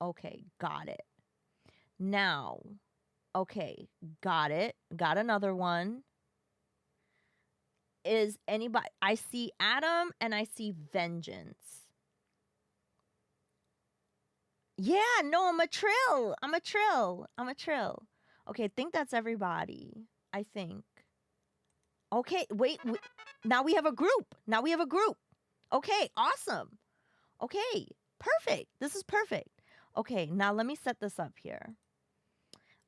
Okay, got it. Now, okay, got it. Got another one. Is anybody? I see Adam and I see Vengeance. Yeah, no, I'm a trill. I'm a trill. I'm a trill. Okay, I think that's everybody. I think. Okay, wait. Now we have a group. Now we have a group. Okay, awesome. Okay, perfect. This is perfect. Okay, now let me set this up here.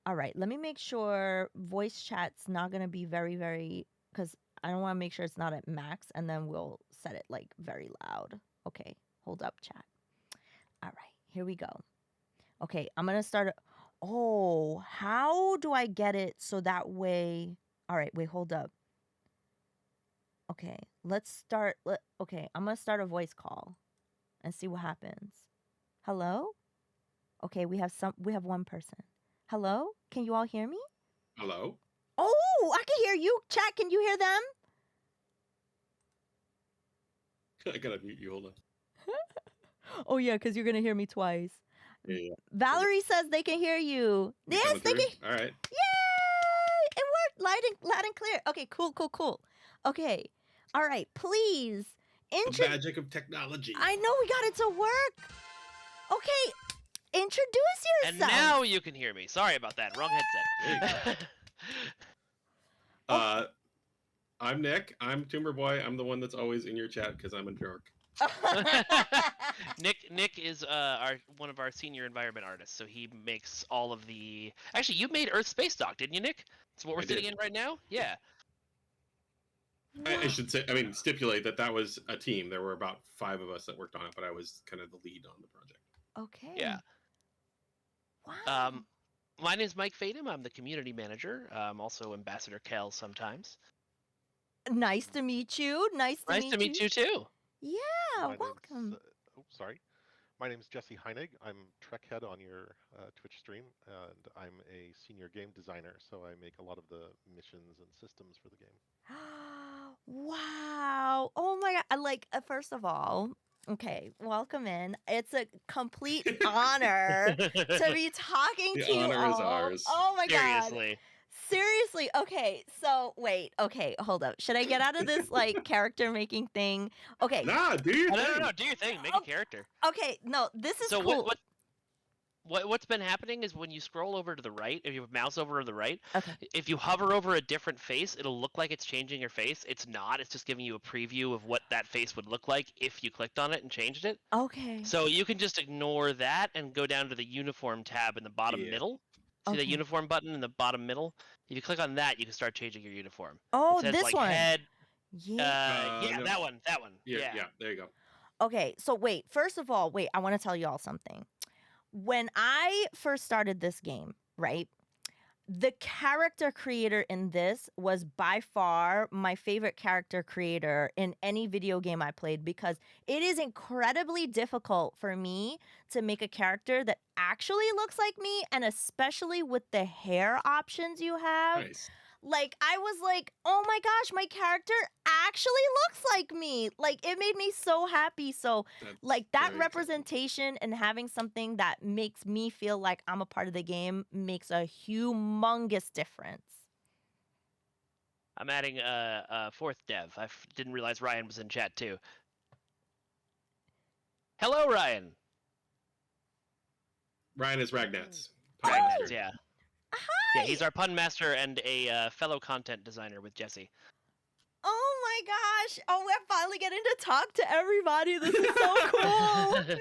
All right, let me make sure voice chat's not going to be very, very, because I don't want to make sure it's not at max, and then we'll set it like very loud. Okay, hold up, chat. All right, here we go. Okay, I'm going to start. Oh, how do I get it so that way? All right, wait, hold up. Okay, let's start. Okay, I'm going to start a voice call and see what happens. Hello? Okay, we have one person. Hello? Can you all hear me? Hello? Oh, I can hear you. Chat, can you hear them? I gotta mute you. Hold on. Oh yeah, because you're gonna hear me twice. Yeah. Valerie says they can hear you. You Yes, they can. All right. Yay! It worked loud and clear. Okay, cool. Okay, all right. Please, The magic of technology. I know we got it to work. Okay, introduce yourself. And now you can hear me. Sorry about that. Wrong headset. I'm Nick. I'm Tumor Boy. I'm the one that's always in your chat because I'm a jerk. Nick is one of our senior environment artists, so he makes all of the. Actually, you made Earth Space Dock, didn't you, Nick? That's what we're sitting in right now. Yeah. I should say. I mean, stipulate that was a team. There were about 5 of us that worked on it, but I was kind of the lead on the project. Okay. Yeah. Wow. My name is Mike Fadum. I'm the community manager. I'm also Ambassador Kel sometimes. Nice to meet you. Nice to meet you too. Yeah, welcome. Sorry. My name is Jesse Heinig. I'm Trek Head on your Twitch stream, and I'm a senior game designer, so I make a lot of the missions and systems for the game. Wow. Oh my God. First of all, okay, welcome in. It's a complete honor to be talking to you all. The honor is ours. Oh my God. Seriously. Okay, so wait. Okay, hold up. Should I get out of this character making thing? Okay. Nah, do your thing. No, do your thing. Make a character. Okay, no, this is so cool. What's been happening is when you scroll over to the right, if you mouse over to the right, okay, if you hover over a different face, it'll look like it's changing your face. It's not. It's just giving you a preview of what that face would look like if you clicked on it and changed it. Okay. So you can just ignore that and go down to the uniform tab in the bottom middle. See the uniform button in the bottom middle? If you click on that, you can start changing your uniform. Oh, it says, this one. Head. Yeah. No. that one. Yeah, there you go. Okay, so wait. First of all, I want to tell you all something. When I first started this game, right, the character creator in this was by far my favorite character creator in any video game I played, because it is incredibly difficult for me to make a character that actually looks like me, and especially with the hair options you have. Nice. I was like, oh my gosh, my character actually looks like me. It made me so happy. So that representation and having something that makes me feel like I'm a part of the game makes a humongous difference. I'm adding a fourth dev. I didn't realize Ryan was in chat too. Hello, Ryan. Ryan is Ragnats. Ragnats, yeah. Hi. Yeah, he's our pun master and a fellow content designer with Jesse. Oh my gosh. Oh, we're finally getting to talk to everybody. This is so cool.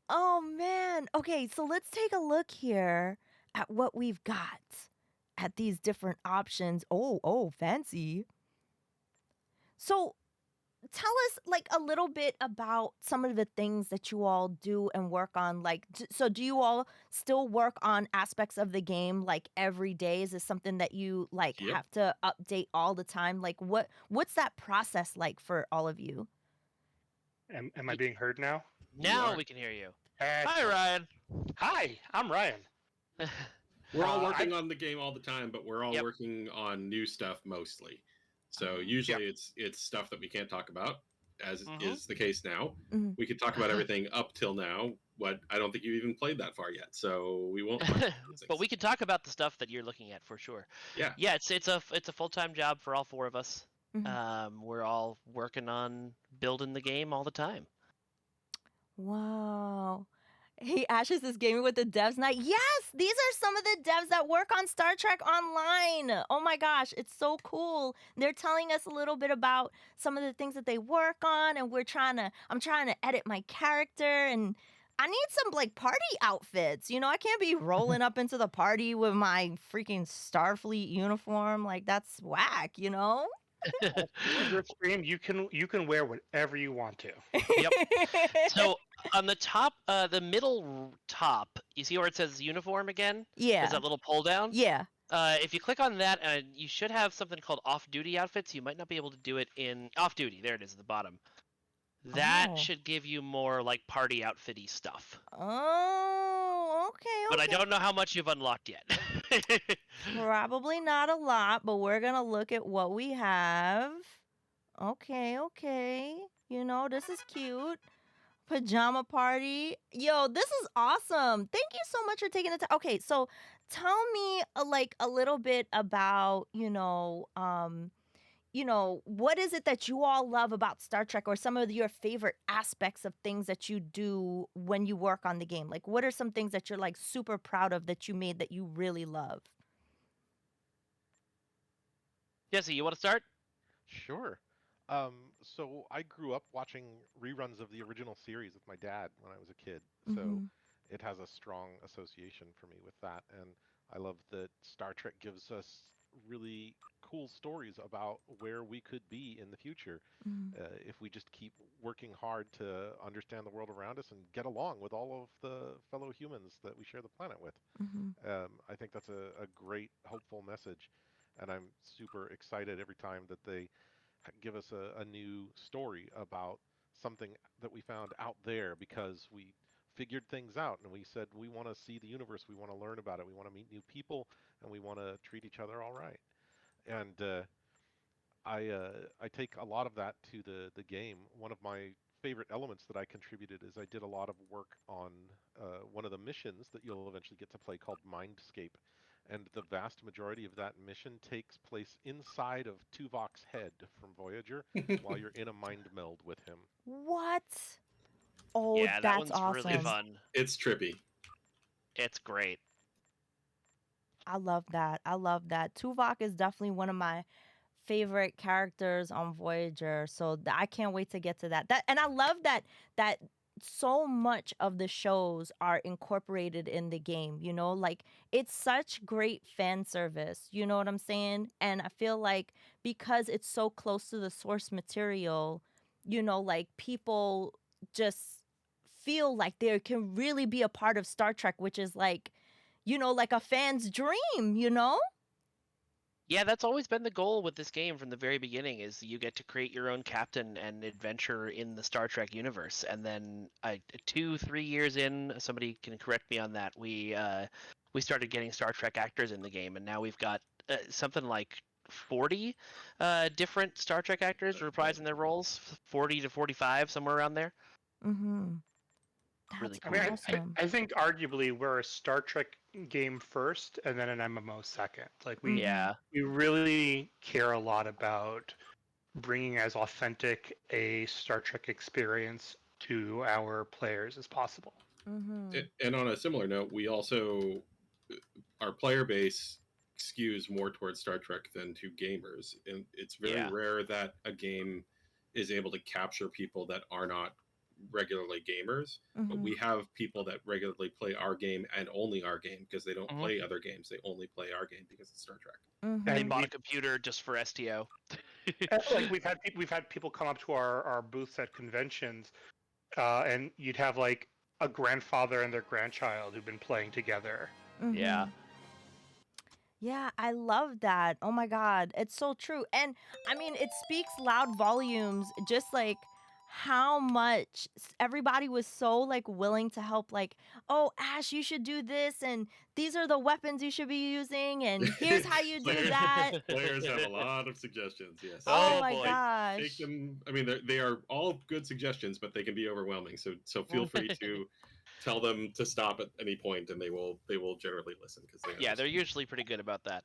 Oh man. Okay, so let's take a look here at what we've got at these different options. Oh, fancy. So tell us a little bit about some of the things that you all do and work on. So do you all still work on aspects of the game every day? Is this something that you have to update all the time? What's that process like for all of you? Am I being heard now? Now we can hear you. Hi, Ryan. Hi, I'm Ryan. We're all working on the game all the time, but we're all working on new stuff mostly. So usually it's stuff that we can't talk about. as Mhm. is the case now. Mhm. We could talk about everything up till now. What I don't think you even played that far yet, so we won't. Talk about those But we things. can talk about the stuff that you're looking at for sure. Yeah. Yeah, it's a full-time job for all four of us. Mhm. We're all working on building the game all the time. Wow. Hey, Ashes is gaming with the devs night. Yes, these are some of the devs that work on Star Trek Online. Oh my gosh, it's so cool. They're telling us a little bit about some of the things that they work on, and I'm trying to edit my character, and I need some like party outfits. I can't be rolling up into the party with my freaking Starfleet uniform. Like that's whack. On your stream, you can wear whatever you want to. Yep. So on the top, the middle top, you see where it says uniform again? There's Yeah. that little pull down. Yeah. If you click on that, you should have something called off-duty outfits. You might not be able to do it in off-duty. There it is at the bottom. That Oh. should give you more like party outfitty stuff. Oh, okay. But I don't know how much you've unlocked yet. Probably not a lot, but we're gonna look at what we have. Okay. This is cute. Pajama party. Yo, this is awesome. Thank you so much for taking the time. Okay, so tell me like a little bit about, what is it that you all love about Star Trek, or some of your favorite aspects of things that you do when you work on the game? Like, what are some things that you're like super proud of that you made that you really love? Jesse, you want to start? Sure. So I grew up watching reruns of the original series with my dad when I was a kid. So Mhm. it has a strong association for me with that. And I love that Star Trek gives us really cool stories about where we could be in the future Mhm. if we just keep working hard to understand the world around us and get along with all of the fellow humans that we share the planet with. Mhm. I think that's a great, hopeful message. And I'm super excited every time that they give us a new story about something that we found out there because we figured things out and we said we want to see the universe, we want to learn about it, we want to meet new people, and we want to treat each other all right. And I take a lot of that to the game. One of my favorite elements that I contributed is I did a lot of work on one of the missions that you'll eventually get to play called Mindscape. And the vast majority of that mission takes place inside of Tuvok's head from Voyager while you're in a mind meld with him. What? Oh, Yeah, that that's one's really awesome. fun. It's trippy. It's great. I love that. Tuvok is definitely one of my favorite characters on Voyager, so I can't wait to get to that. And I love that so much of the shows are incorporated in the game, like it's such great fan service, you know what I'm saying? And I feel like because it's so close to the source material, like people just feel like they can really be a part of Star Trek, which is like, like a fan's dream. Yeah, that's always been the goal with this game from the very beginning is you get to create your own captain and adventure in the Star Trek universe. And then 2-3 years in, somebody can correct me on that, we started getting Star Trek actors in the game, and now we've got something like 40 different Star Trek actors reprising their roles, 40 to 45, somewhere around there. Mm-hmm. Really That's cool. awesome. I think arguably we're a Star Trek game first and then an MMO second. Like we Yeah. we really care a lot about bringing as authentic a Star Trek experience to our players as possible. Mm-hmm. And on a similar note, we also our player base skews more towards Star Trek than to gamers, and it's very Yeah. rare that a game is able to capture people that are not regularly gamers. But we have people that regularly play our game and only our game because they don't play other games. They only play our game because it's Star Trek. Mm-hmm. They And bought a computer just for STO. like we've had people come up to our booths at conventions, and you'd have like a grandfather and their grandchild who've been playing together. Yeah. Yeah, I love that. Oh my God, it's so true. And I mean, it speaks loud volumes, just like how much everybody was so like willing to help, like, oh, Ash, you should do this, and these are the weapons you should be using, and here's how you do Players- that. Players have a lot of suggestions. Yes. Oh, Oh, my boy. gosh. Take them. I mean, they are all good suggestions, but they can be overwhelming. So feel free to tell them to stop at any point, and they will generally listen because they Yeah, they're understand. usually pretty good about that.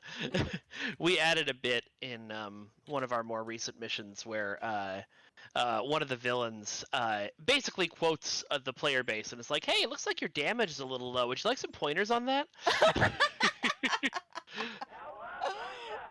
We added a bit in one of our more recent missions where one of the villains basically quotes the player base and is like, "Hey, it looks like your damage is a little low. Would you like some pointers on that?"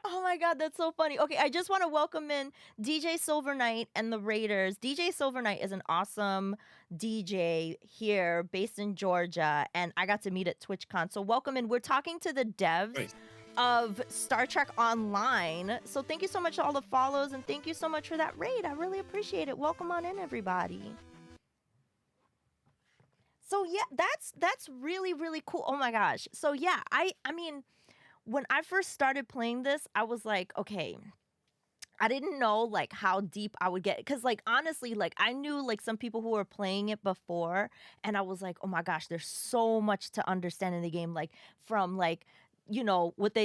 Oh my god, that's so funny. Okay, I just want to welcome in DJ Silver Knight and the Raiders. DJ Silver Knight is an awesome DJ here based in Georgia, and I got to meet at TwitchCon. So welcome in. We're talking to the devs Nice. of Star Trek Online. So thank you so much to all the follows, and thank you so much for that raid. I really appreciate it. Welcome on in, everybody. So yeah, that's really, really cool. Oh my gosh. So yeah, I mean, when I first started playing this, I was like, okay, I didn't know like how deep I would get, because like honestly, like I knew like some people who were playing it before, and I was like, oh my gosh, there's so much to understand in the game, like from like, you know, what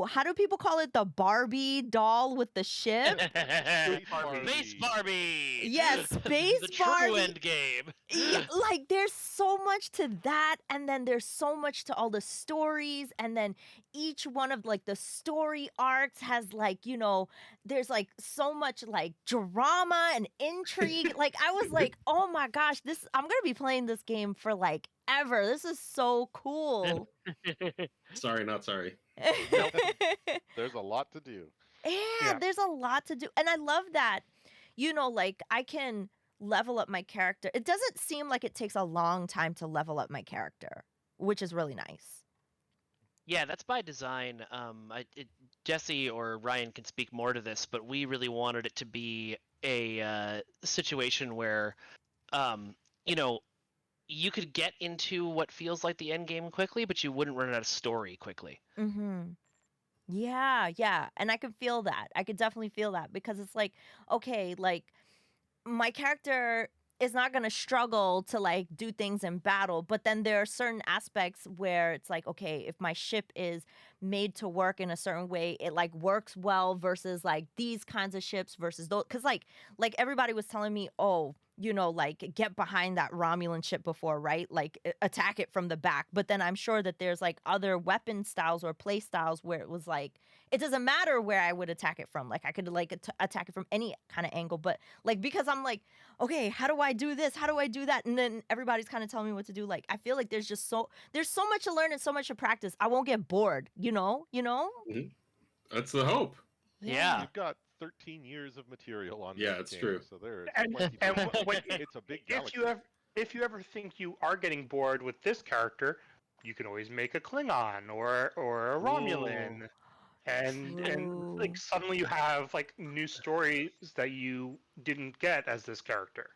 how do people call it, the Barbie doll with the ship? Space Barbie. Yes, the Space true Barbie. end game. Yeah, like there's so much to that, and then there's so much to all the stories, and then each one of like the story arcs has like, you know, there's like so much like drama and intrigue. Like I was like, oh my gosh, I'm gonna be playing this game for like ever. This is so cool. Sorry, not sorry. There's a lot to do. Yeah, there's a lot to do. And I love that, you know, like I can level up my character. It doesn't seem like it takes a long time to level up my character, which is really nice. Yeah, that's by design. Jesse or Ryan can speak more to this, but we really wanted it to be a situation where, you know, you could get into what feels like the end game quickly, but you wouldn't run out of story quickly. Mm-hmm. Yeah. And I could feel that. I could definitely feel that, because it's like, okay, like my character is not going to struggle to like do things in battle, but then there are certain aspects where it's like, okay, if my ship is made to work in a certain way, it like works well versus like these kinds of ships versus those, because like everybody was telling me, oh, you know, like get behind that Romulan ship before, right? Like attack it from the back. But then I'm sure that there's like other weapon styles or play styles where it was like, it doesn't matter where I would attack it from. Like I could like attack it from any kind of angle. But like, because I'm like, okay, how do I do this? How do I do that? And then everybody's kind of telling me what to do. Like, I feel like there's so much to learn and so much to practice. I won't get bored, you know? That's the hope. Yeah. You've got 13 years of material on Yeah, this it's game, true. so there's And- plenty and to do. when- It's a big galaxy. If you ever think you are getting bored with this character, you can always make a Klingon or a Romulan, and True. like suddenly you have like new stories that you didn't get as this character.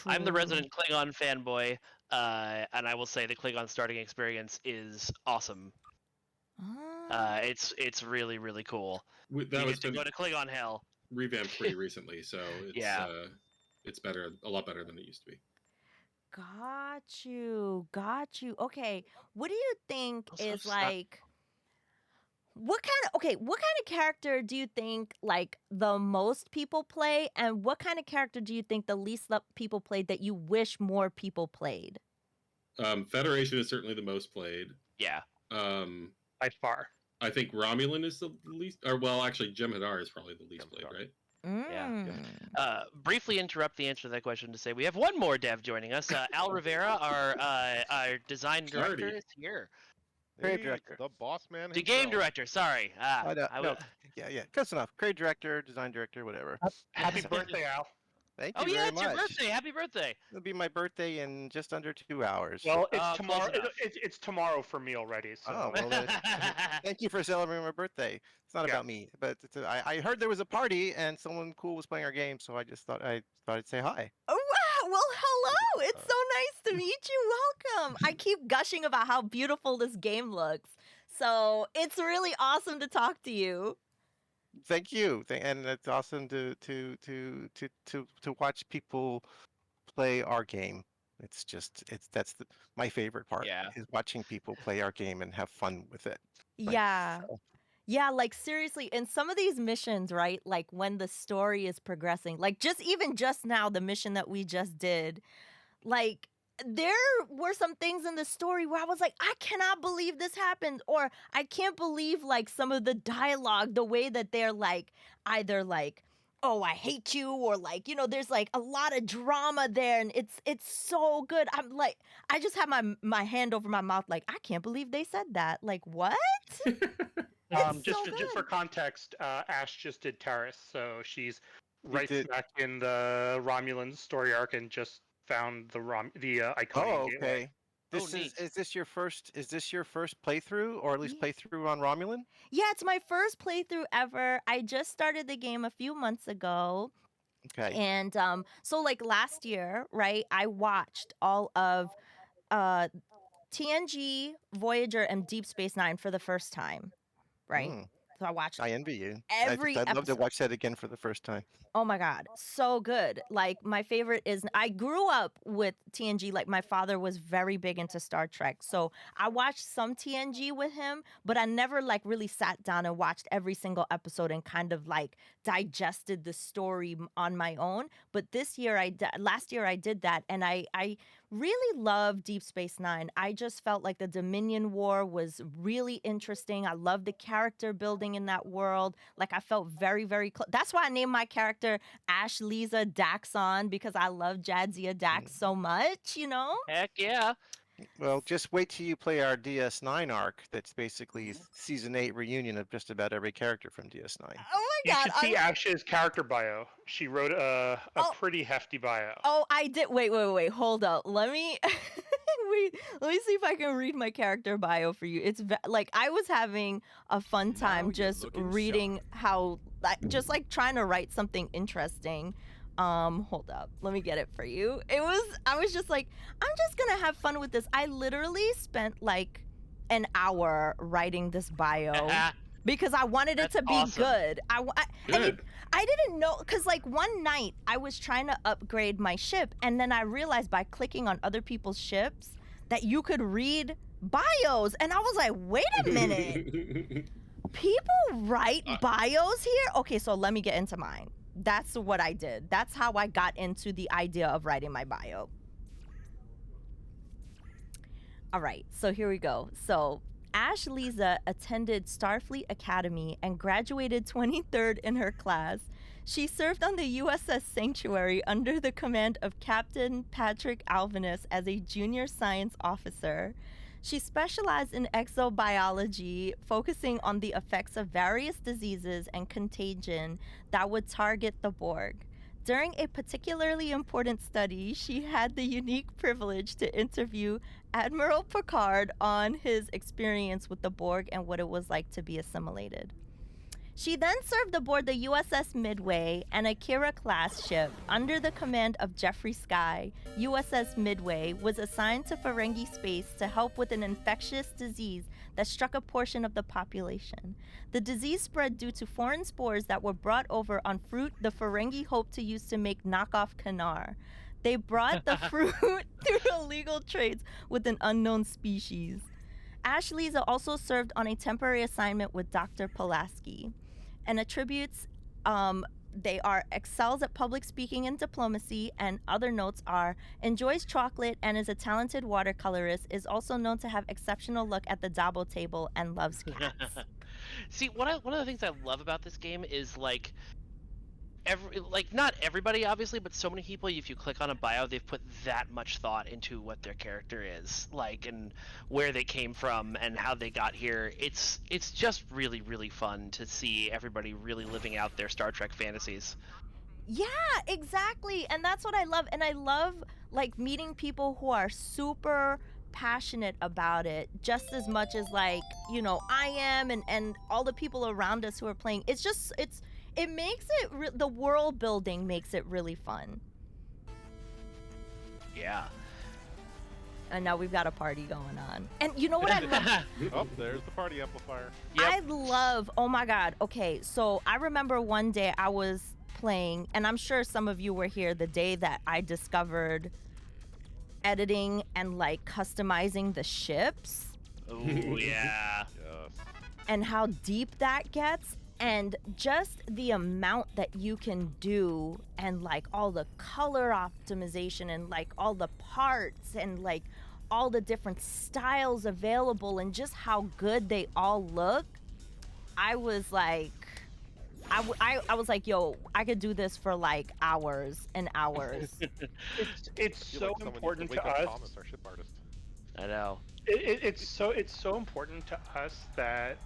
I'm the True. resident Klingon fanboy, and I will say the Klingon starting experience is awesome. Ah. It's really, really cool. That You was get to been go to Klingon hell. revamped pretty recently, so it's Yeah. it's better, a lot better than it used to be. Got you. Okay, what do you think Also, is it's not- like? What kind of character do you think like the most people play, and what kind of character do you think the least people played that you wish more people played? Federation is certainly the most played. Yeah. By far. I think Romulan is the least, or well, actually, Jem'Hadar is probably the least played, Jem'Hadar. right? Mm. Briefly interrupt the answer to that question to say we have one more dev joining us. Al Rivera, our design director, Alrighty. is here. Creative Hey, director. the boss man The game himself. director. Sorry. I know, I no, was- yeah, close enough. Creative director, design director, whatever. Happy birthday, Al. Thank Oh you yeah, very it's your much. birthday. Happy birthday. It'll be my birthday in just under 2 hours. Well, it's close tomorrow. enough. It's tomorrow for me already. So Oh, well, then, thank you for celebrating my birthday. It's not Yeah. about me, but I heard there was a party and someone cool was playing our game, so I just thought I'd say hi. Oh wow! Well, hello. It's so nice to meet you. Welcome. I keep gushing about how beautiful this game looks, so it's really awesome to talk to you. Thank you. And it's awesome to watch people play our game. It's just that's my favorite part Yeah. is watching people play our game and have fun with it. Like, Yeah. so, Yeah, like seriously, in some of these missions, right? Like when the story is progressing, like just now, the mission that we just did, like there were some things in the story where I was like, I cannot believe this happened, or I can't believe like some of the dialogue, the way that they're like either like, oh, I hate you, or like, there's like a lot of drama there, and it's so good. I'm like, I just have my hand over my mouth, like, I can't believe they said that. Like, what? It's Just so just for good. context, Ash just did Terrace, so she's you right did. smack in the Romulan story arc and just found the Iconian Oh, Gateway. okay. Oh, This neat. is this your first playthrough, or at least Ye- playthrough on Romulan? Yeah, it's my first playthrough ever. I just started the game a few months ago. Okay. And so like last year, right, I watched all of uh TNG, Voyager, and Deep Space Nine for the first time, right? Mm, So I watched I envy you. every I'd love to episode. watch that again for the first time. Oh my God, so good. Like, my favorite is I grew up with TNG. Like, my father was very big into Star Trek. So I watched some TNG with him, but I never like really sat down and watched every single episode and kind of like digested the story on my own. But last year I did that, and I really love Deep Space Nine. I just felt like the Dominion War was really interesting. I love the character building in that world. Like, I felt very, very close. That's why I named my character Ash Lisa Daxon, because I love Jadzia Dax so much, Heck yeah. Well, just wait till you play our DS9 arc. That's basically Mhm. season 8 reunion of just about every character from DS9. Oh my You God. should see Ash's character bio. She wrote a Oh, pretty hefty bio. oh, I did. Wait. Hold up. Let me let me see if I can read my character bio for you. Like, I was having a fun time just reading how just like trying to write something interesting. Hold up. Let me get it for you. I was just like, I'm just going to have fun with this. I literally spent like an hour writing this bio because I wanted it That's to be awesome. good. And Good. I didn't know, because like one night I was trying to upgrade my ship, and then I realized by clicking on other people's ships that you could read bios, and I was like, wait a minute, people write bios here? Okay, so let me get into mine. That's what I did. That's how I got into the idea of writing my bio. All right, so here we go. So Ash Lisa attended Starfleet Academy and graduated 23rd in her class. She served on the USS Sanctuary under the command of Captain Patrick Alvinus as a junior science officer. She specialized in exobiology, focusing on the effects of various diseases and contagion that would target the Borg. During a particularly important study, she had the unique privilege to interview Admiral Picard on his experience with the Borg and what it was like to be assimilated. She then served aboard the USS Midway, an Akira-class ship under the command of Jeffrey Sky. USS Midway was assigned to Ferengi space to help with an infectious disease that struck a portion of the population. The disease spread due to foreign spores that were brought over on fruit the Ferengi hoped to use to make knockoff Kanar. They brought the fruit through illegal trades with an unknown species. Ash Lisa also served on a temporary assignment with Dr. Pulaski. And attributes, they are excels at public speaking and diplomacy, and other notes are enjoys chocolate and is a talented watercolorist, is also known to have exceptional look at the Dabo table, and loves cats. See, one of the things I love about this game is like not everybody obviously, but so many people, if you click on a bio, they've put that much thought into what their character is like and where they came from and how they got here. It's just really, really fun to see everybody really living out their Star Trek fantasies. Yeah, exactly. And that's what I love. And I love like meeting people who are super passionate about it just as much as like, I am, and all the people around us who are playing. It makes it the world building makes it really fun. Yeah. And now we've got a party going on. And you know what I love? Oh, there's the party amplifier. I love, oh my God. Okay, so I remember one day I was playing, and I'm sure some of you were here the day that I discovered editing and like customizing the ships. Oh, yeah. Yes. And how deep that gets, and just the amount that you can do, and like all the color optimization, and like all the parts, and like all the different styles available, and just how good they all look. I was like, I was like, yo, I could do this for like hours and hours. It's I feel so like someone important needs to wake up us. Thomas, our ship artist. I know. It's so important to us that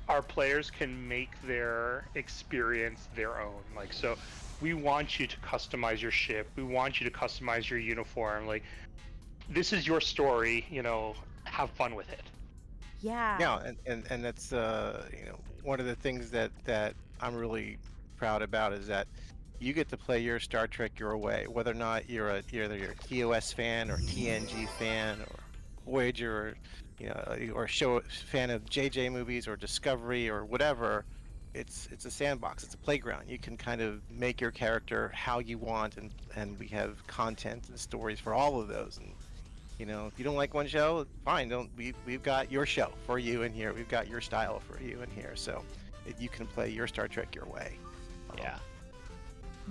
our players can make their experience their own. Like, so we want you to customize your ship. We want you to customize your uniform. Like, this is your story, you know, have fun with it. Yeah. Yeah, and that's one of the things that I'm really proud about is that you get to play your Star Trek your way, whether or not either you're a TOS fan or TNG fan or Voyager, or show fan of JJ movies or Discovery or whatever. It's a sandbox. It's a playground. You can kind of make your character how you want, and we have content and stories for all of those. And if you don't like one show, fine. We've got your show for you in here. We've got your style for you in here, so you can play your Star Trek your way. Yeah.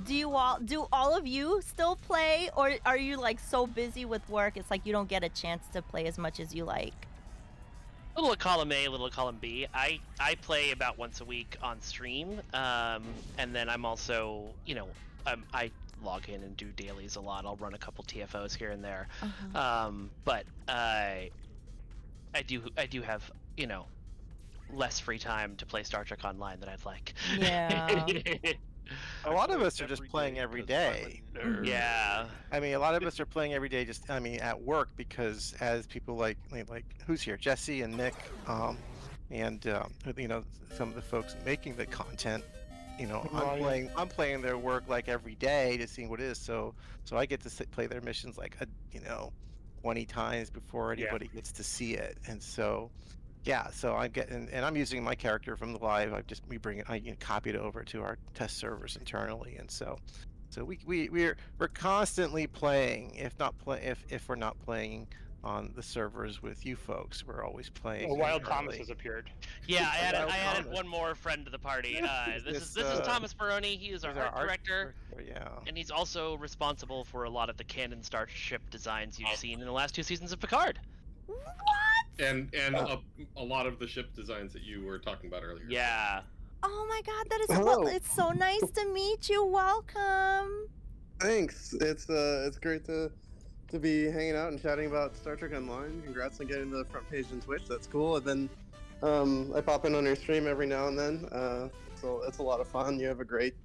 Do all of you still play, or are you like so busy with work it's like you don't get a chance to play as much as you like? Little of column A, little of column B. I play about once a week on stream, and then I'm also, I log in and do dailies a lot. I'll run a couple TFOs here and there, but I do have less free time to play Star Trek Online than I'd like. Yeah. A lot of us are just playing every day. Yeah. I mean, a lot of us are playing every day just, at work, because as people like who's here? Jesse and Nick, and some of the folks making the content, I'm playing their work like every day to see what it is. So I get to play their missions like 20 times before anybody gets to see it. And so so I'm getting, and I'm using my character from the live. I copy it over to our test servers internally, and so we're constantly playing. If we're not playing on the servers with you folks, we're always playing. Well, Wild Thomas has appeared. Yeah, I added Thomas. one more friend to the party. This is This, Thomas Baroni. He is our art director. Yeah. And he's also responsible for a lot of the canon starship designs you've seen in the last 2 seasons of Picard. What? And a lot of the ship designs that you were talking about earlier. Yeah. Oh my God, that is Hello. it's so nice to meet you. Welcome. Thanks. It's great to be hanging out and chatting about Star Trek Online. Congrats on getting to the front page on Twitch. That's cool. And then I pop in on your stream every now and then. So it's a lot of fun. You have a great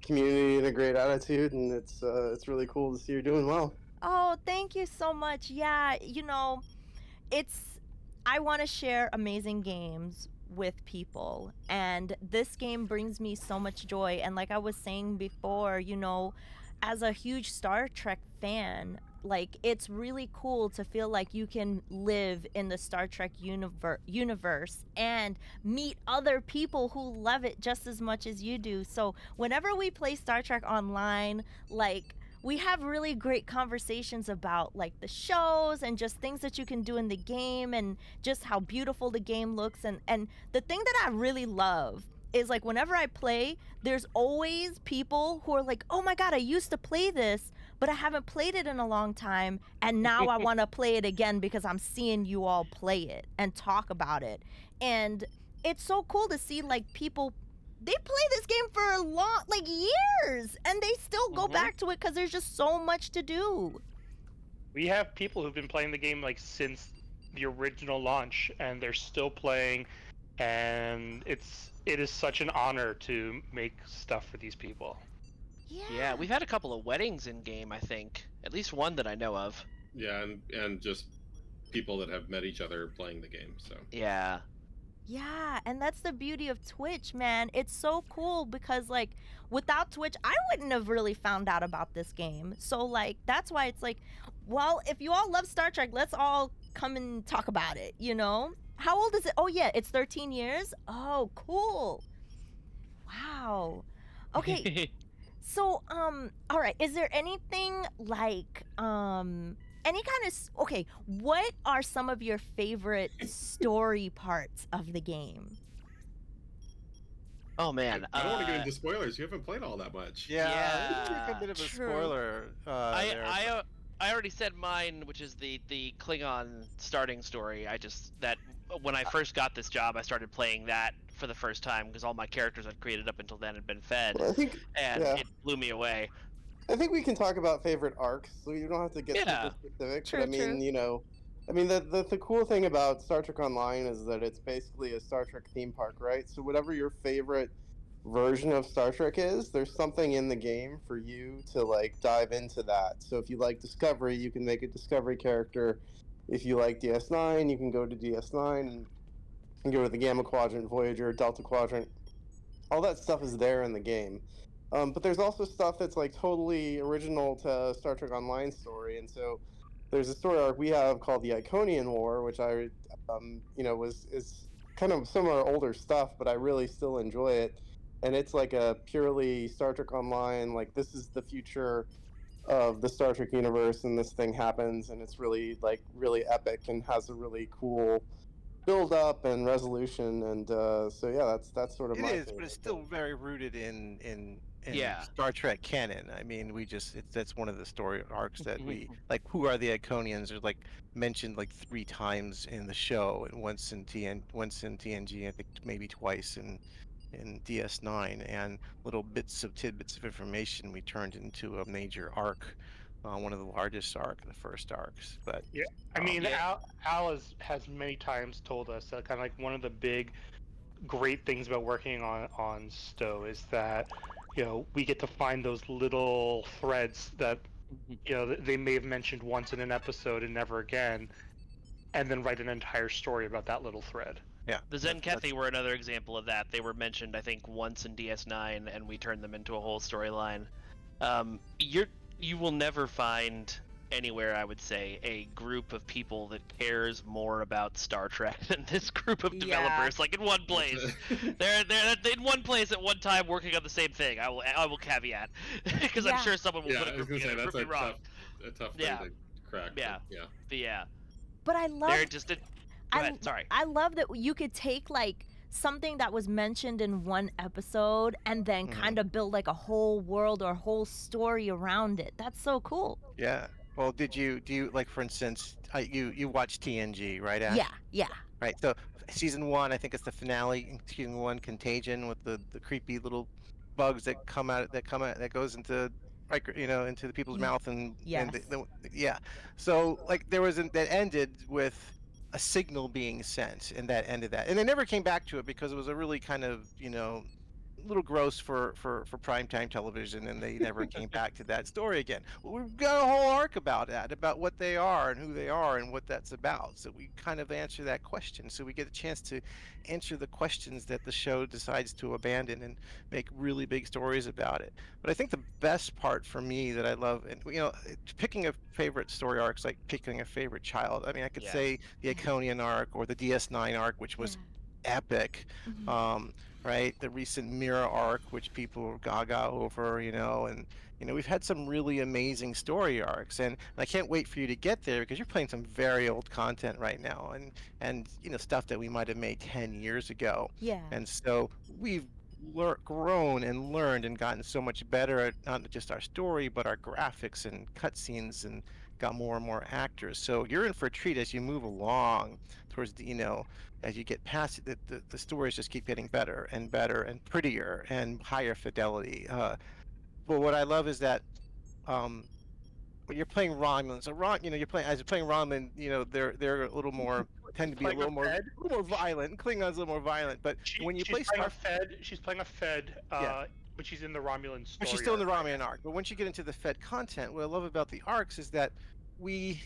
community and a great attitude, and it's really cool to see you're doing well. Oh, thank you so much. Yeah, I want to share amazing games with people, and this game brings me so much joy. And like I was saying before, as a huge Star Trek fan, like it's really cool to feel like you can live in the Star Trek universe and meet other people who love it just as much as you do. So whenever we play Star Trek Online, like we have really great conversations about like the shows and just things that you can do in the game and just how beautiful the game looks. And the thing that I really love is like whenever I play, there's always people who are like, oh my God, I used to play this, but I haven't played it in a long time. And now I want to play it again because I'm seeing you all play it and talk about it. And it's so cool to see like people, they play this game for a long, like years, and they still go back to it because there's just so much to do. We have people who've been playing the game like since the original launch, and they're still playing, and it is such an honor to make stuff for these people. Yeah, we've had a couple of weddings in game, I think. At least one that I know of. Yeah, and just people that have met each other playing the game. So Yeah. Yeah, and that's the beauty of Twitch, man. It's so cool because like without Twitch, I wouldn't have really found out about this game. So like that's why it's like Well, if you all love Star Trek, let's all come and talk about it, you know? How old is it? Oh, yeah, it's 13 years? Oh, cool. Wow. Okay, so, all right, is there anything like, any kind of, okay, what are some of your favorite story parts of the game? Oh man, I don't want to get into spoilers. You haven't played all that much. Yeah, this is like a Yeah. bit of a True. spoiler there. I already said mine, which is the Klingon starting story. I just that when I first got this job, I started playing that for the first time because all my characters I'd created up until then had been fed, Well, I think, and yeah, it blew me away. I think we can talk about favorite arcs, so you don't have to get Yeah. super specific. True, But I mean, true. you know, I mean the cool thing about Star Trek Online is that it's basically a Star Trek theme park, right? So whatever your favorite version of Star Trek is, there's something in the game for you to like dive into that. So if you like Discovery, you can make a Discovery character. If you like DS9, you can go to DS9 and go to the Gamma Quadrant, Voyager, Delta Quadrant. All that stuff is there in the game. But there's also stuff that's like totally original to Star Trek Online story, and so there's a story arc we have called the Iconian War, which I, you know, is kind of some of our older stuff, but I really still enjoy it, and it's like a purely Star Trek Online, like this is the future of the Star Trek universe, and this thing happens, and it's really like really epic and has a really cool build up and resolution, and so yeah, that's sort of It my is, but favorite it's still thing. very rooted in Yeah. Star Trek canon. I mean, that's one of the story arcs that we like. Who are the Iconians? Are like mentioned like 3 times in the show, and once in TNG, I think maybe twice in DS9, and little tidbits of information we turned into a major arc, one of the largest the first arcs. But Yeah, I mean, Yeah. Al has many times told us that kind of like one of the big great things about working on Stowe is that, you know, we get to find those little threads that, you know, they may have mentioned once in an episode and never again, and then write an entire story about that little thread. yeah, The Zen Kethy were another example of that. They were mentioned, I think, once in DS9, and we turned them into a whole storyline. You will never find anywhere, I would say, a group of people that cares more about Star Trek than this group of Yeah. developers. Like in one place, they're in one place at one time working on the same thing. I will caveat because Yeah. I'm sure someone will Yeah, put a I was group gonna say together, that's prove me wrong. a tough thing Yeah. to crack. Yeah. But yeah. But yeah, But I love they're just. Go ahead. Sorry. I love that you could take like something that was mentioned in one episode and then Mhm. kind of build like a whole world or whole story around it. That's so cool. yeah. Well, do you like, for instance, you watch TNG, right, Ash? Yeah. Right. So season 1, I think it's the finale in season 1, Contagion, with the creepy little bugs that that goes into into the people's Ye- mouth, and yes. yeah. So like that ended with a signal being sent, and that ended that, and they never came back to it because it was a really kind of a little gross for primetime television, and they never came back to that story again. Well, we've got a whole arc about that, about what they are and who they are and what that's about. So we kind of answer that question. So we get a chance to answer the questions that the show decides to abandon and make really big stories about it. But I think the best part for me that I love, and picking a favorite story arc is like picking a favorite child. I mean, I could Yeah. say the Iconian arc or the DS9 arc, which was epic. Mhm. Right, the recent Mira arc, which people are gaga over, and we've had some really amazing story arcs, and I can't wait for you to get there because you're playing some very old content right now, and stuff that we might have made 10 years ago. Yeah. And so we've grown and learned and gotten so much better at not just our story but our graphics and cutscenes, and got more and more actors. So you're in for a treat as you move along towards as you get past it. The stories just keep getting better and better and prettier and higher fidelity. But what I love is that when you're playing Romulan, so you're playing Romulan, they're a little more, tend to be a Playing a little more Fed? violent. Klingon's a little more violent, but when you play she's playing a Fed, Yeah. but she's in the Romulan story. but she's still in the arc right Romulan arc. But once you get into the Fed content, what I love about the arcs is that we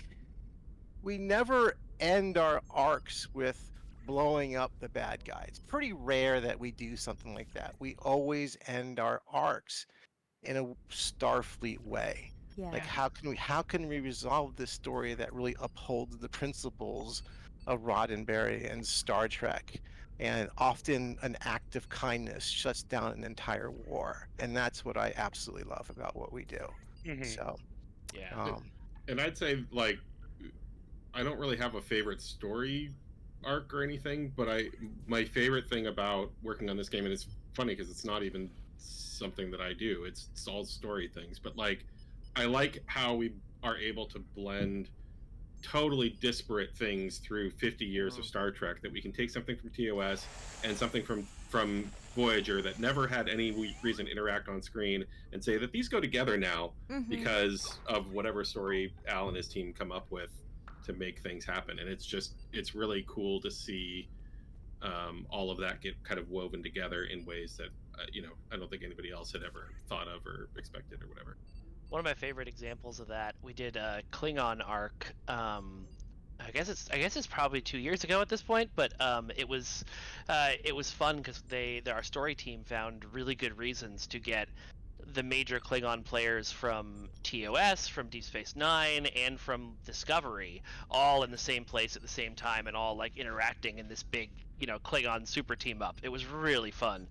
never end our arcs with blowing up the bad guys. It's pretty rare that we do something like that. We always end our arcs in a Starfleet way. Yeah. Like how can we resolve this story that really upholds the principles of Roddenberry and Star Trek? And often an act of kindness shuts down an entire war, and that's what I absolutely love about what we do. Mhm. So, Yeah. And I'd say, like, I don't really have a favorite story arc or anything, but my favorite thing about working on this game, and it's funny because it's not even something that I do, it's all story things, but like I like how we are able to blend totally disparate things through 50 years of Star Trek, that we can take something from TOS and something from Voyager that never had any reason to interact on screen, and say that these go together now Mhm. because of whatever story Al and his team come up with to make things happen. And it's really cool to see all of that get kind of woven together in ways that I don't think anybody else had ever thought of or expected or whatever. One of my favorite examples of that, we did a Klingon arc. I guess it's probably 2 years ago at this point, but it was fun because our story team found really good reasons to get the major Klingon players from TOS, from Deep Space Nine, and from Discovery, all in the same place at the same time, and all like interacting in this big, Klingon super team up. It was really fun.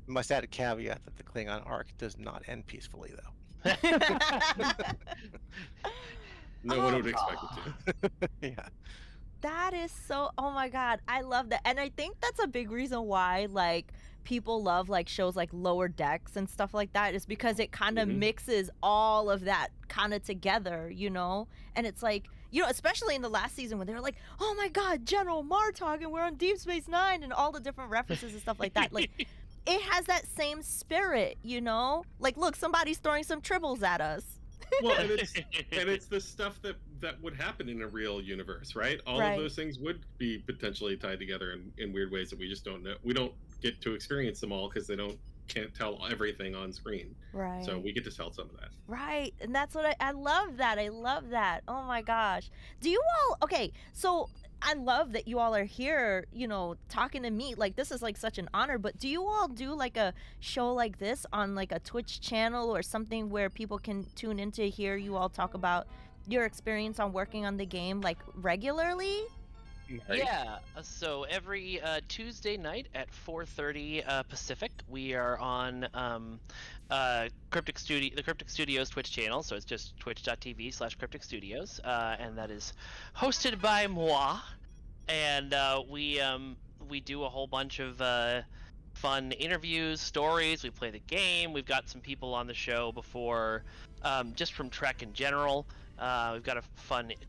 must add a caveat that the Klingon arc does not end peacefully, though. No one would expect it to. Yeah. That is so, oh my god, I love that. And I think that's a big reason why like people love like shows like Lower Decks and stuff like that, is because it kind of Mhm. mixes all of that kind of together, you know? And it's like, especially in the last season when they were like, "Oh my god, General Martok, and we're on Deep Space Nine," and all the different references and stuff like that. Like it has that same spirit, you know? Like, look, somebody's throwing some tribbles at us. Well, and it's the stuff that would happen in a real universe, right? All Right. of those things would be potentially tied together in weird ways that we just don't know. We don't get to experience them all because can't tell everything on screen. Right. So we get to tell some of that. Right. And that's what I love that. I love that. Oh my gosh. Do you all, okay, so I love that you all are here, talking to me. Like, this is like such an honor, but do you all do like a show like this on like a Twitch channel or something where people can tune in to hear you all talk about your experience on working on the game like regularly? Right? Yeah, so every Tuesday night at 4:30 Pacific, we are on the Cryptic Studios Twitch channel. So it's just twitch.tv/Cryptic Studios, and that is hosted by moi. And we do a whole bunch of fun interviews, stories. We play the game. We've got some people on the show before, just from Trek in general. We've got a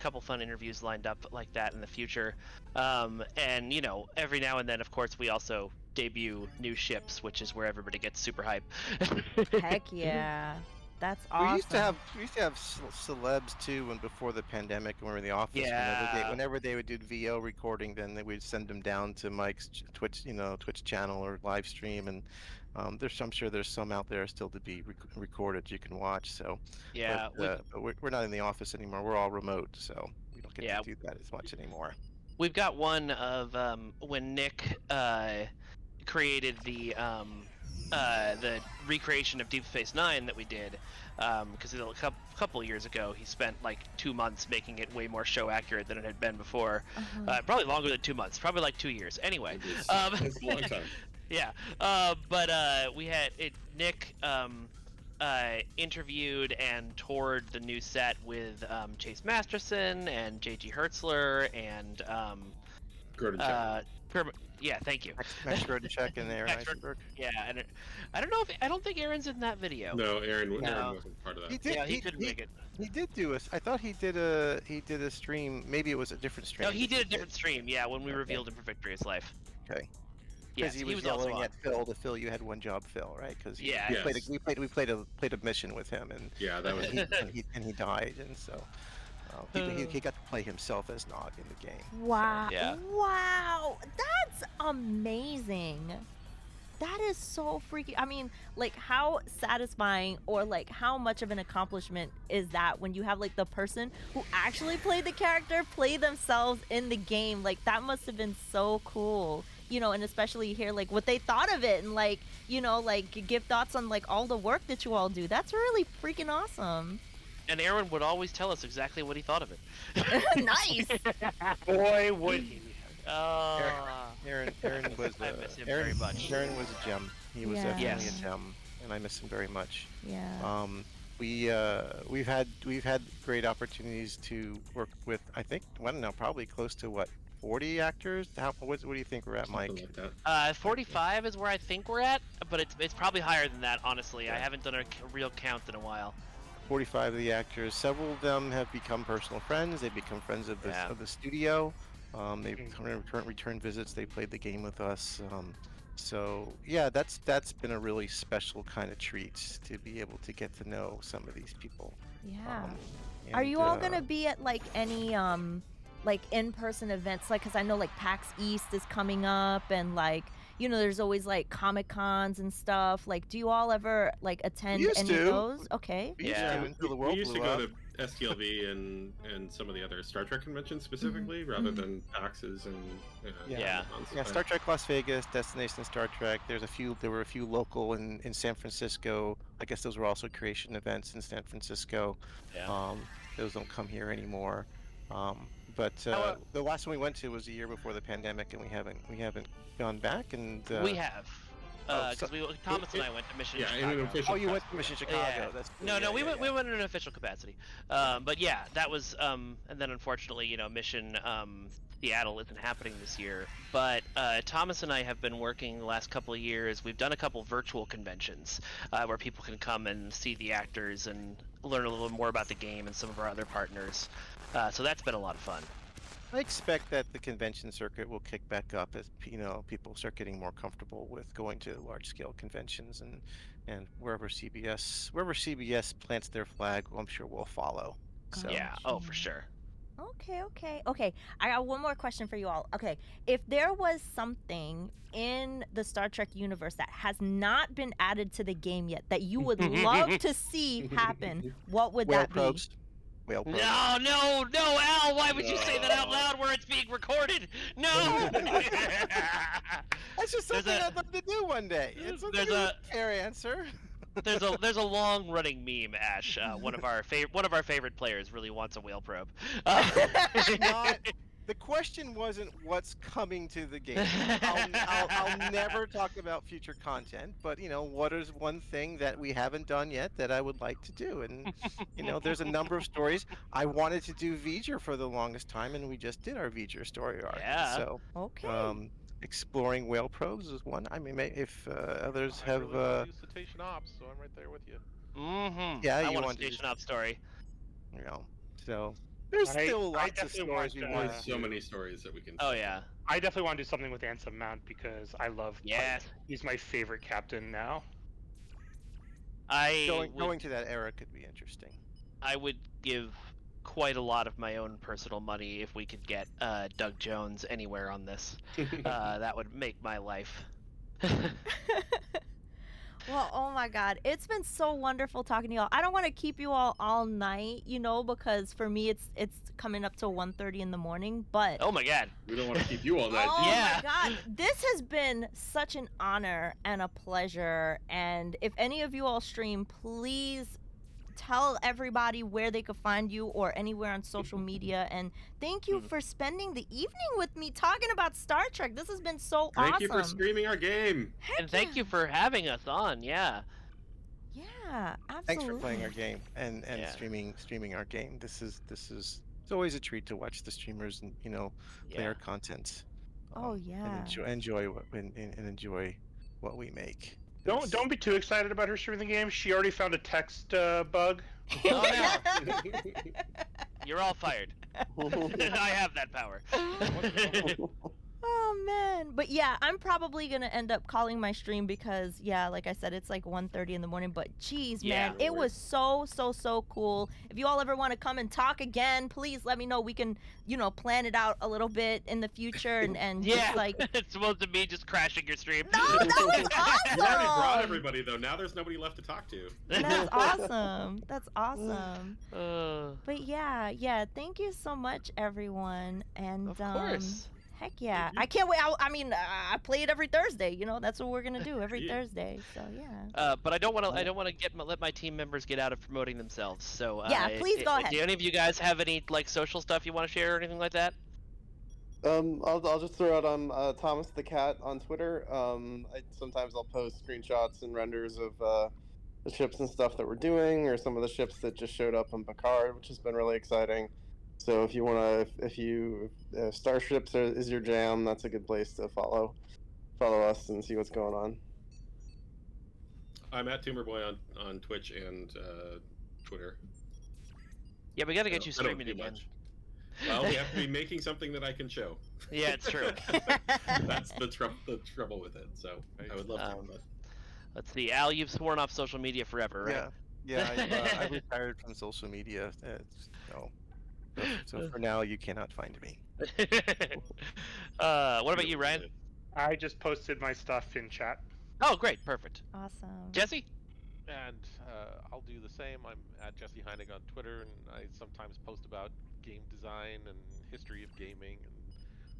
couple fun interviews lined up like that in the future. And every now and then, of course, we also debut new ships, which is where everybody gets super hype. Heck yeah. That's awesome. We used to have celebs too, when before the pandemic, when we were in the office. Yeah. Whenever they would do VO recording, then they would send them down to Mike's Twitch channel or live stream, and I'm sure there's some out there still to be recorded you can watch. So Yeah, but we're not in the office anymore. We're all remote, so we don't get to do that as much anymore. we've got one of when Nick created the recreation of Deep Space Nine that we did, because a couple years ago he spent like 2 months making it way more show accurate than it had been before. Probably longer than 2 months, probably like 2 years. Anyway, It's a long time. yeah, but we had Nick interviewed and toured the new set with Chase Masterson and J.G. Hertzler and Grodin. yeah, thank you. Max Grodinchek and Aaron Max Eisenberg. Yeah, and I don't think Aaron's in that video. No, Aaron wasn't part of that. He did. Yeah, he couldn't make it. He did do a. I thought he did a stream. Maybe it was a different stream. No, he did a different stream. Yeah, when we revealed Imperfect Victorious Life. Okay. Yes, Because he was also yelling on. at Phil to Phil, you had one job, Phil, right? Because Yeah. Yes. we played a mission with him, and Yeah, that was and he died, and so he got to play himself as Nog in the game. Wow. Yeah. Wow. That's amazing. That is so freaky. I mean, like, how satisfying or like how much of an accomplishment is that when you have like the person who actually played the character play themselves in the game? Like, that must have been so cool, and especially hear like what they thought of it and like, like give thoughts on like all the work that you all do. That's really freaking awesome. And Aaron would always tell us exactly what he thought of it. Nice. Boy, would he. Aaron was I miss him Aaron, very much. Aaron was a gem. He was Yeah. definitely Yes. a gem, and I miss him very much. Yeah. We've had great opportunities to work with. I think I don't know, probably close to what 40 actors. What do you think we're at, Mike? Something like that. 45 is where I think we're at, but it's probably higher than that. Honestly, I Yeah. haven't done a real count in a while. 45 of the actors. Several of them have become personal friends. They've become friends of Yeah. the studio. They've return visits. They played the game with us. So yeah, that's been a really special kind of treat to be able to get to know some of these people. Yeah. Are you all gonna be at like any like in-person events? Like, cause I know like PAX East is coming up, and like there's always like Comic Cons and stuff. Like, do you all ever like attend used any to. of those? Okay. We used Yeah. to until the world We used to blew go up. to STLV and some of the other Star Trek conventions specifically, rather than PAXs and Yeah. Comic-Cons. Yeah, Star Trek Las Vegas, Destination Star Trek. There were a few local in San Francisco. I guess those were also creation events in San Francisco. Yeah. Those don't come here anymore. But the last one we went to was a year before the pandemic, and we haven't gone back. And We have. Oh, Because Thomas and I went to Mission Yeah, in Chicago. an official. oh, you went to Mission Chicago. Yeah. That's cool. No, Yeah, we yeah, went. yeah. We went in an official capacity. But yeah, that was. And then unfortunately, Mission Seattle isn't happening this year. But Thomas and I have been working the last couple of years. We've done a couple virtual conventions where people can come and see the actors and learn a little more about the game and some of our other partners. So that's been a lot of fun. I expect that the convention circuit will kick back up as people start getting more comfortable with going to large-scale conventions, and wherever CBS plants their flag, well, I'm sure we'll follow. So Yeah. Oh, for sure. Okay. I got one more question for you all. Okay, if there was something in the Star Trek universe that has not been added to the game yet that you would love to see happen, what would whale that probes. Whale probes. No, Al! Why would you say that out loud where it's being recorded? No! That's just There's something a- I'd love to do one day. It's there's a- fair answer. There's a long running meme, Ash. One of our favorite players really wants a whale probe. The question wasn't what's coming to the game. I'll never talk about future content, but what is one thing that we haven't done yet that I would like to do? And there's a number of stories. I wanted to do V'ger for the longest time, and we just did our V'ger story arc. Yeah. So Okay. exploring whale probes is one. I mean, if others I have, really want to do cetacean ops, so I'm right there with you. Mm-hmm. Yeah, I you want a want to do- station op story. so there's I still lots of definitely stories we want, want There's to so do. many stories that we can. Oh tell. yeah. I definitely want to do something with Ansem Mount because I love Yes. Pike. He's my favorite captain now. Going to that era could be interesting. I would give quite a lot of my own personal money if we could get Doug Jones anywhere on this. That would make my life. Well, oh my God, it's been so wonderful talking to y'all. I don't want to keep you all night, because for me it's coming up to 1:30 in the morning. But Oh my God. We don't want to keep you all night. oh Yeah. my God, this has been such an honor and a pleasure. And if any of you all stream, please tell everybody where they could find you or anywhere on social media. And thank you for spending the evening with me talking about Star Trek. This has been so Thank awesome. you for streaming our game. Heck And thank yeah. you for having us on. Yeah. Yeah, absolutely. Thanks for playing our game and Yeah. streaming our game. This is it's always a treat to watch the streamers and play Yeah. our content. Oh, and yeah. enjoy what we make. Don't be too excited about her streaming the game. She already found a text bug. Oh, no. You're all fired. I have that power. Oh man, but yeah, I'm probably gonna end up calling my stream because like I said, it's like 1:30 in the morning. But geez, Yeah. man, it was so cool. If you all ever want to come and talk again, please let me know. We can plan it out a little bit in the future and Yeah. just like It's supposed to be just crashing your stream. no, that was You already brought awesome. everybody though. Now there's nobody left to talk to. That's awesome. That's awesome. Uh, But yeah, thank you so much, everyone, and of course. Heck yeah. you. I can't wait. I mean, I play it every Thursday. You know, that's what we're going to do every Yeah. Thursday. So, yeah. But I don't want to let my team members get out of promoting themselves. So Yeah, please go ahead. Do any of you guys have any like social stuff you want to share or anything like that? I'll just throw out Thomas the Cat on Twitter. Sometimes I'll post screenshots and renders of the ships and stuff that we're doing, or some of the ships that just showed up on Picard, which has been really exciting. So if you want to, if Starships is your jam, that's a good place to follow us and see what's going on. I'm at Tumorboy on Twitch and Twitter. Yeah, we got to get you I don't streaming do again. much. Well, we have to be making something that I can show. Yeah, it's true. That's the trouble with it. So I would love to. But... Let's see, Al, you've sworn off social media forever, right? Yeah. I retired from social media. So for now, you cannot find me. What about you, Ryan? I just posted my stuff in chat. Oh, great, perfect. Awesome. Jesse? And I'll do the same. I'm at Jesse Heinig on Twitter, and I sometimes post about game design and history of gaming and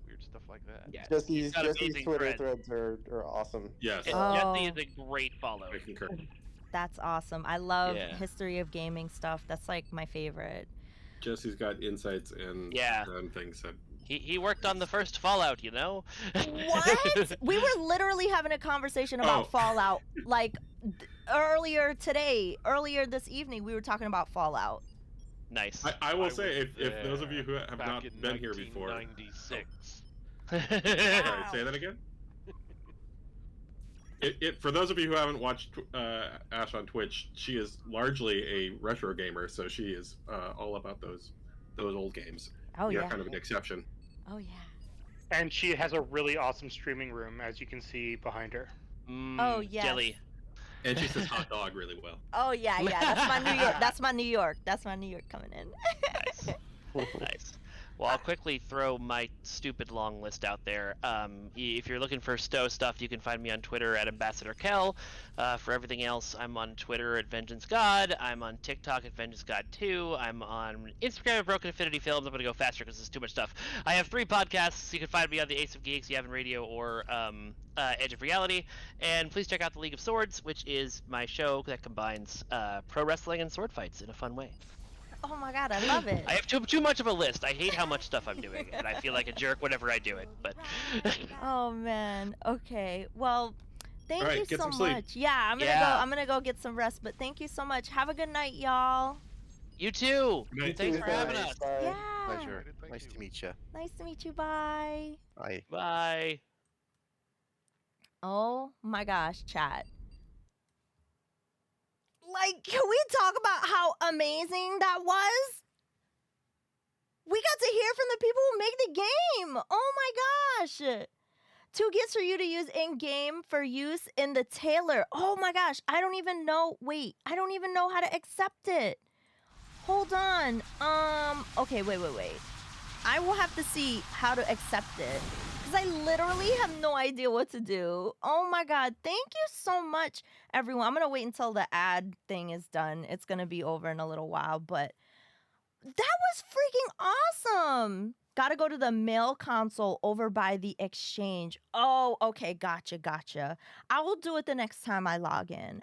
weird stuff like that. Yeah. Jesse's amazing Twitter threads. threads are awesome. Yes. Jesse is a great follow. I concur. That's awesome. I love Yeah. history of gaming stuff. That's like my favorite. Jesse's got insights and things that He worked on the first Fallout, you know? What? We were literally having a conversation about Fallout like earlier this evening. We were talking about Fallout. Nice. I will say, if those of you who have not been here before, 1996. Sorry, say that again. For those of you who haven't watched Ash on Twitch, she is largely a retro gamer, so she is all about those old games. Oh You're yeah. kind of an exception. Oh yeah. And she has a really awesome streaming room, as you can see behind her. Oh yes. Jelly. And she says hot dog really well. Oh yeah. That's my New York. That's my New York coming in. Nice. Nice. Well, I'll quickly throw my stupid long list out there. If you're looking for Stowe stuff, you can find me on Twitter at Ambassador Kel. For everything else, I'm on Twitter at Vengeance God. I'm on TikTok at Vengeance God 2. I'm on Instagram at Broken Infinity Films. I'm going to go faster because there's too much stuff. I have 3 podcasts. You can find me on the Ace of Geeks, Yavin Radio, or Edge of Reality. And please check out the League of Swords, which is my show that combines pro wrestling and sword fights in a fun way. Oh my god, I love it. I have too much of a list. I hate how much stuff I'm doing, and I feel like a jerk whenever I do it. But Oh man. Okay. Well, thank All right, you get so some sleep. much. Yeah, I'm gonna go get some rest. But thank you so much. Have a good night, y'all. you too. Good night. Thanks for having Thanks, us. bye. Yeah. Pleasure. Thank Nice you. to meet you. Nice to meet you. Bye. Bye. Bye. Oh my gosh, chat. Like, can we talk about how amazing that was? We got to hear from the people who make the game. Oh my gosh. 2 gifts for you to use in game for use in the Taylor. Oh my gosh. I don't even know. Wait, I don't even know how to accept it. Hold on. Okay, wait. I will have to see how to accept it. Because I literally have no idea what to do. Oh my god. Thank you so much, everyone. I'm going to wait until the ad thing is done. It's going to be over in a little while. But that was freaking awesome. Got to go to the mail console over by the exchange. Oh, okay. Gotcha. I will do it the next time I log in.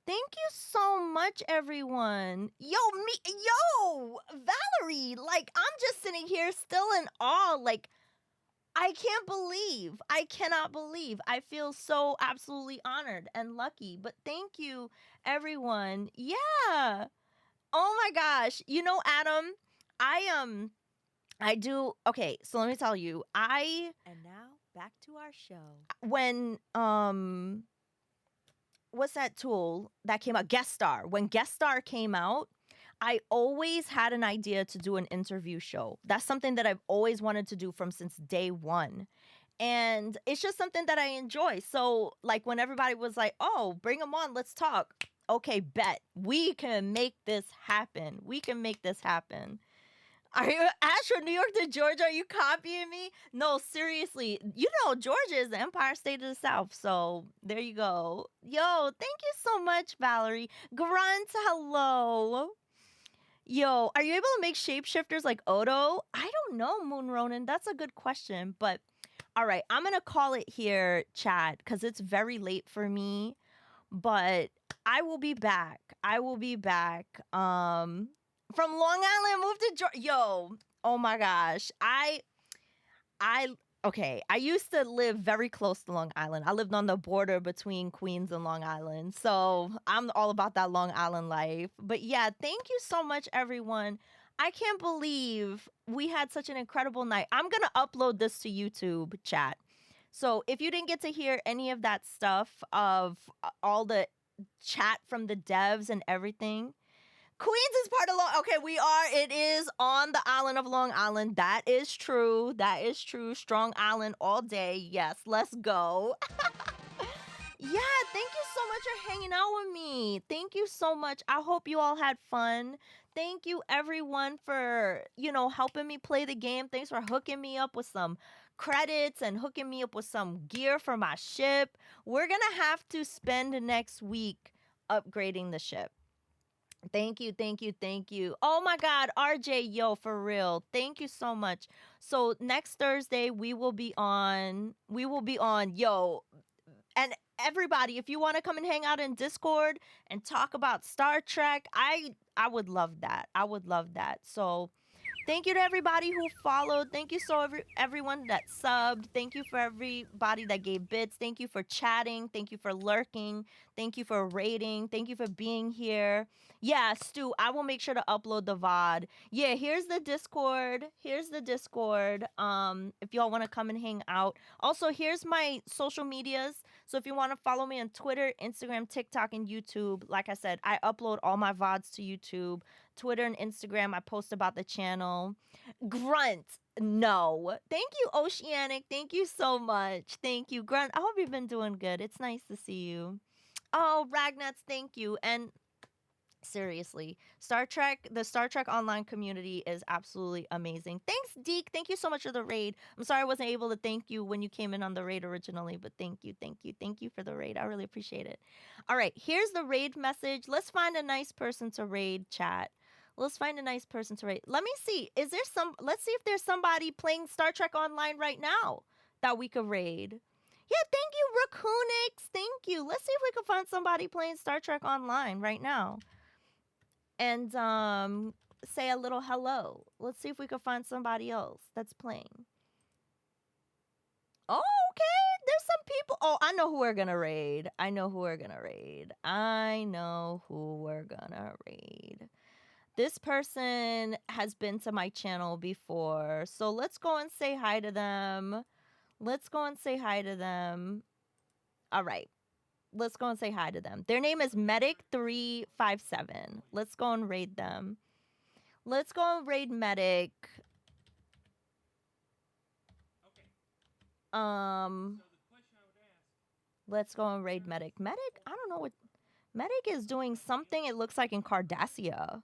Thank you so much, everyone. Yo, Valerie, like, I'm just sitting here still in awe. Like, I cannot believe. I feel so absolutely honored and lucky. But thank you, everyone. Yeah. Oh my gosh. You know, Adam, I do. Okay, so let me tell you. And now back to our show. When, what's that tool that came out? Guest Star. When Guest Star came out, I always had an idea to do an interview show. That's something that I've always wanted to do since day one. And it's just something that I enjoy. So, like, when everybody was like, oh, bring them on, let's talk. Okay, bet. We can make this happen. Are you Ash from New York to Georgia? Are you copying me? No, seriously. You know, Georgia is the Empire State of the South. So there you go. Yo, thank you so much, Valerie. Grunt, hello. Yo, are you able to make shapeshifters like Odo? I don't know, Moon Ronin. That's a good question. But all right, I'm gonna call it here, chat, because it's very late for me. But I will be back. I will be back. From Long Island, moved to Georgia. Yo, oh my gosh. Okay, I used to live very close to Long Island. I lived on the border between Queens and Long Island. So I'm all about that Long Island life. But yeah, thank you so much, everyone. I can't believe we had such an incredible night. I'm going to upload this to YouTube, chat. So if you didn't get to hear any of that stuff of all the chat from the devs and everything, Queens is part of Long. Okay, it is on the island of Long Island. That is true. That is true. Strong Island all day. Yes, let's go. Yeah, thank you so much for hanging out with me. Thank you so much. I hope you all had fun. Thank you everyone for, helping me play the game. Thanks for hooking me up with some credits and hooking me up with some gear for my ship. We're going to have to spend next week upgrading the ship. Thank you, thank you, thank you. Oh my God, RJ, yo, for real. Thank you so much. So next Thursday we will be on, yo, and everybody, if you want to come and hang out in Discord and talk about Star Trek, I would love that. I would love that. So thank you to everybody who followed. Thank you everyone that subbed. Thank you for everybody that gave bits. Thank you for chatting. Thank you for lurking. Thank you for rating. Thank you for being here. Yeah, Stu, I will make sure to upload the VOD. Yeah, here's the Discord. If y'all want to come and hang out. Also, here's my social medias. So if you want to follow me on Twitter, Instagram, TikTok, and YouTube, like I said, I upload all my VODs to YouTube. Twitter and Instagram, I post about the channel. Grunt, no. Thank you, Oceanic. Thank you so much. Thank you, Grunt. I hope you've been doing good. It's nice to see you. Oh, Ragnats, thank you. And seriously, the Star Trek online community is absolutely amazing. Thanks, Deke. Thank you so much for the raid. I'm sorry I wasn't able to thank you when you came in on the raid originally, but thank you for the raid. I really appreciate it. All right, here's the raid message. Let's find a nice person to raid, chat. Let's find a nice person to raid. Let me see. Let's see if there's somebody playing Star Trek online right now that we could raid. Yeah, thank you, Raccoonix. Thank you. Let's see if we can find somebody playing Star Trek online right now. And say a little hello. Let's see if we can find somebody else that's playing. Oh, okay. There's some people. Oh, I know who we're gonna raid. This person has been to my channel before. So let's go and say hi to them. All right. Let's go and say hi to them. Their name is Medic357. Let's go and raid them. Let's go and raid Medic. Let's go and raid Medic. Medic, I don't know what Medic is doing something it looks like in Cardassia.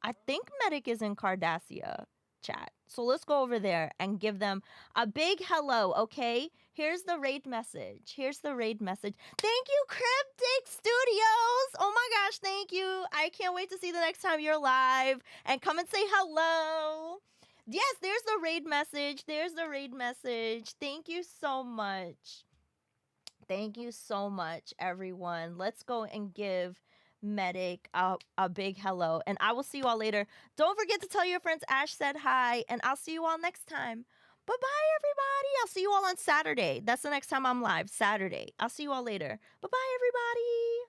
I think Medic is in Cardassia, chat. So let's go over there and give them a big hello, okay? Here's the raid message. Thank you, Cryptic Studios. Oh my gosh, thank you. I can't wait to see the next time you're live. And come and say hello. Yes, there's the raid message. Thank you so much. Everyone. Let's go and give Medic a big hello. And I will see you all later. Don't forget to tell your friends Ash said hi. And I'll see you all next time. Bye-bye, everybody. I'll see you all on Saturday. That's the next time I'm live. Saturday. I'll see you all later. Bye-bye, everybody.